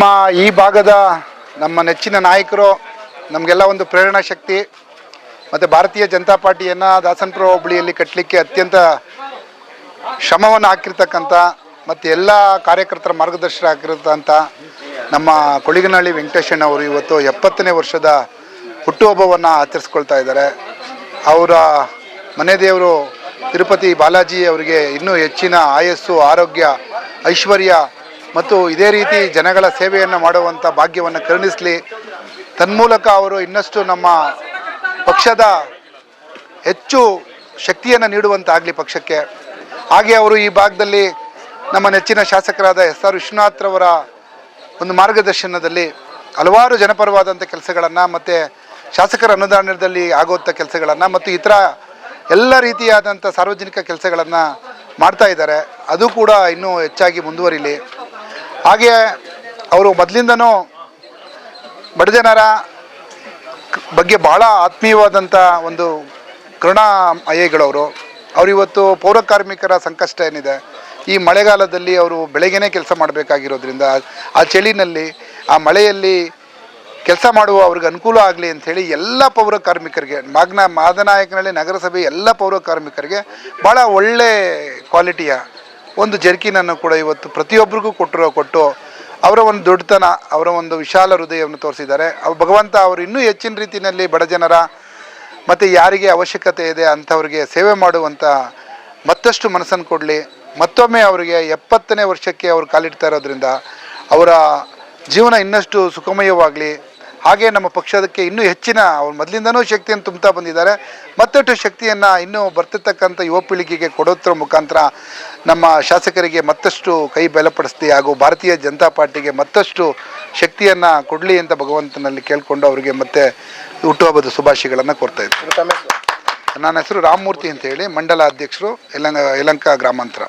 ನಮ್ಮ ಈ ಭಾಗದ ನಮ್ಮ ನೆಚ್ಚಿನ ನಾಯಕರು ನಮಗೆಲ್ಲ ಒಂದು ಪ್ರೇರಣಾ ಶಕ್ತಿ ಮತ್ತು ಭಾರತೀಯ ಜನತಾ ಪಾರ್ಟಿಯನ್ನು ದಾಸನಪುರ ಹೋಬಳಿಯಲ್ಲಿ ಕಟ್ಟಲಿಕ್ಕೆ ಅತ್ಯಂತ ಶ್ರಮವನ್ನು ಹಾಕಿರ್ತಕ್ಕಂಥ ಮತ್ತು ಎಲ್ಲ ಕಾರ್ಯಕರ್ತರ ಮಾರ್ಗದರ್ಶಕರಾಗಿರ್ತಂಥ ನಮ್ಮ ಕೊಳಿಗನಹಳ್ಳಿ ವೆಂಕಟೇಶಣ್ಣ ಅವರು ಇವತ್ತು 70ನೇ ವರ್ಷದ ಹುಟ್ಟುಹಬ್ಬವನ್ನು ಆಚರಿಸ್ಕೊಳ್ತಾ ಇದ್ದಾರೆ. ಅವರ ಮನೆ ದೇವರು ತಿರುಪತಿ ಬಾಲಾಜಿ ಅವರಿಗೆ ಇನ್ನೂ ಹೆಚ್ಚಿನ ಆಯಸ್ಸು, ಆರೋಗ್ಯ, ಐಶ್ವರ್ಯ ಮತ್ತು ಇದೇ ರೀತಿ ಜನಗಳ ಸೇವೆಯನ್ನು ಮಾಡುವಂಥ ಭಾಗ್ಯವನ್ನು ಕರುಣಿಸಲಿ. ತನ್ಮೂಲಕ ಅವರು ಇನ್ನಷ್ಟು ನಮ್ಮ ಪಕ್ಷದ ಹೆಚ್ಚು ಶಕ್ತಿಯನ್ನು ನೀಡುವಂತಾಗಲಿ ಪಕ್ಷಕ್ಕೆ. ಹಾಗೆ ಅವರು ಈ ಭಾಗದಲ್ಲಿ ನಮ್ಮ ನೆಚ್ಚಿನ ಶಾಸಕರಾದ SR ವಿಶ್ವನಾಥ್ರವರ ಒಂದು ಮಾರ್ಗದರ್ಶನದಲ್ಲಿ ಹಲವಾರು ಜನಪರವಾದಂಥ ಕೆಲಸಗಳನ್ನು ಮತ್ತು ಶಾಸಕರ ಅನುದಾನದಲ್ಲಿ ಆಗುವಂಥ ಕೆಲಸಗಳನ್ನು ಮತ್ತು ಇತರ ಎಲ್ಲ ರೀತಿಯಾದಂಥ ಸಾರ್ವಜನಿಕ ಕೆಲಸಗಳನ್ನು ಮಾಡ್ತಾ ಇದ್ದಾರೆ. ಅದು ಕೂಡ ಇನ್ನೂ ಹೆಚ್ಚಾಗಿ ಮುಂದುವರಿಲಿ. ಹಾಗೆ ಅವರು ಮೊದಲಿಂದನೂ ಬಡಜನರ ಬಗ್ಗೆ ಭಾಳ ಆತ್ಮೀಯವಾದಂಥ ಒಂದು ಕರುಣಾಮಯಿಗಳವರು. ಅವರಿವತ್ತು ಪೌರ ಕಾರ್ಮಿಕರ ಸಂಕಷ್ಟ ಏನಿದೆ, ಈ ಮಳೆಗಾಲದಲ್ಲಿ ಅವರು ಬೆಳಗ್ಗೆನೇ ಕೆಲಸ ಮಾಡಬೇಕಾಗಿರೋದ್ರಿಂದ ಆ ಚಳಿನಲ್ಲಿ ಆ ಮಳೆಯಲ್ಲಿ ಕೆಲಸ ಮಾಡುವ ಅವ್ರಿಗೆ ಅನುಕೂಲ ಆಗಲಿ ಅಂಥೇಳಿ ಎಲ್ಲ ಪೌರ ಕಾರ್ಮಿಕರಿಗೆ ಮಾದನಾಯಕನಹಳ್ಳಿ ನಗರಸಭೆ ಎಲ್ಲ ಪೌರ ಕಾರ್ಮಿಕರಿಗೆ ಭಾಳ ಒಳ್ಳೆ ಕ್ವಾಲಿಟಿಯ ಒಂದು ಜರ್ಕಿನನ್ನು ಕೂಡ ಇವತ್ತು ಪ್ರತಿಯೊಬ್ಬರಿಗೂ ಕೊಟ್ಟು ಅವರ ಒಂದು ದೊಡ್ಡತನ, ಅವರ ಒಂದು ವಿಶಾಲ ಹೃದಯವನ್ನು ತೋರಿಸಿದ್ದಾರೆ. ಭಗವಂತ ಅವರು ಇನ್ನೂ ಹೆಚ್ಚಿನ ರೀತಿಯಲ್ಲಿ ಬಡ ಜನರ ಮತ್ತು ಯಾರಿಗೆ ಅವಶ್ಯಕತೆ ಇದೆ ಅಂಥವ್ರಿಗೆ ಸೇವೆ ಮಾಡುವಂಥ ಮತ್ತಷ್ಟು ಮನಸ್ಸನ್ನು ಕೊಡಲಿ. ಮತ್ತೊಮ್ಮೆ ಅವರಿಗೆ 70ನೇ ವರ್ಷಕ್ಕೆ ಅವರು ಕಾಲಿಡ್ತಾ ಇರೋದ್ರಿಂದ ಅವರ ಜೀವನ ಇನ್ನಷ್ಟು ಸುಖಮಯವಾಗಲಿ. ಹಾಗೆ ನಮ್ಮ ಪಕ್ಷದಕ್ಕೆ ಇನ್ನೂ ಹೆಚ್ಚಿನ ಅವ್ರು ಮೊದಲಿಂದನೂ ಶಕ್ತಿಯನ್ನು ತುಂಬ್ತಾ ಬಂದಿದ್ದಾರೆ. ಮತ್ತಷ್ಟು ಶಕ್ತಿಯನ್ನು ಇನ್ನೂ ಬರ್ತಿರ್ತಕ್ಕಂಥ ಯುವ ಪೀಳಿಗೆಗೆ ಕೊಡೋದ್ರ ಮುಖಾಂತರ ನಮ್ಮ ಶಾಸಕರಿಗೆ ಮತ್ತಷ್ಟು ಕೈ ಬಲಪಡಿಸ್ಲಿ ಹಾಗೂ ಭಾರತೀಯ ಜನತಾ ಪಾರ್ಟಿಗೆ ಮತ್ತಷ್ಟು ಶಕ್ತಿಯನ್ನು ಕೊಡಲಿ ಅಂತ ಭಗವಂತನಲ್ಲಿ ಕೇಳಿಕೊಂಡು ಅವರಿಗೆ ಮತ್ತೆ ಹುಟ್ಟುಹಬ್ಬದ ಶುಭಾಶಯಗಳನ್ನು ಕೋರ್ತಾ ಇದ್ದೀನಿ. ನನ್ನ ಹೆಸರು ರಾಮಮೂರ್ತಿ ಅಂತೇಳಿ, ಮಂಡಲ ಅಧ್ಯಕ್ಷರು ಯಲಹಂಕ ಗ್ರಾಮಾಂತರ.